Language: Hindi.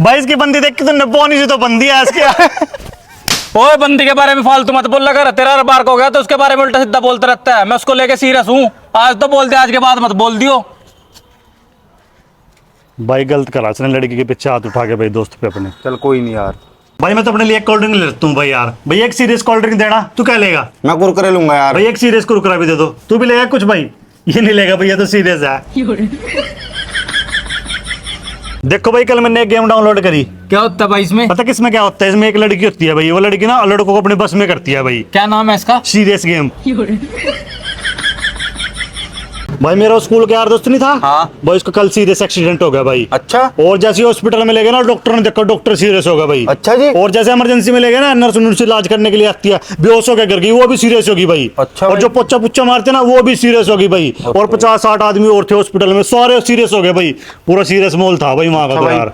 भाई इसकी बंदी देख के तो नपोनी से तो बंदी है इसके। ओए बंदी के बारे में फालतू मत बोल लगा, तेरा बार हो गया तो उसके बारे में उल्टा सीधा बोलता रहता है। मैं उसको लेके सीरियस हूँ, आज तो बोल दे, आज के बाद मत बोल दियो। भाई गलत करा इसने लड़की के पीछे हाथ उठा के भाई दोस्त पे अपने। चल कोई नहीं यार। भाई मैं तो अपने लिए एक कोल्ड ड्रिंक ले लेता हूँ भाई यार। भाई एक सीरियस कोल्ड ड्रिंक देना, तू क्या लेगा? मैं कुरकुरे लूंगा यार। भाई एक सीरियस कुरकुरा भी दे दो। तू भी लेगा कुछ? भाई ये नहीं लेगा भैया, तो सीरियस है। देखो भाई कल मैंने एक गेम डाउनलोड करी। क्या होता है भाई इसमें? पता किसमें क्या होता है? इसमें एक लड़की होती है भाई, वो लड़की ना लड़कों को अपने बस में करती है भाई। क्या नाम है इसका? Serious game. भाई मेरा स्कूल का यार दोस्त नहीं था? हाँ। भाई उसका कल सीरियस एक्सीडेंट हो गया भाई। अच्छा। और जैसे हॉस्पिटल में ले गए ना, डॉक्टर ने देखा डॉक्टर सीरियस हो गया भाई। अच्छा जी। और जैसे इमरजेंसी में ले गए ना, नर्स इलाज करने के लिए आती है, बेहोश हो गया गिर गई, वो भी सीरियस होगी भाई। अच्छा और भाई। जो पोच्चा पुच्चा मारते ना, वो भी सीरियस होगी भाई। और 50-60 आदमी और थे हॉस्पिटल में, सारे सीरियस हो गए भाई। पूरा सीरियस माहौल था भाई वहां का तो अच्छा यार।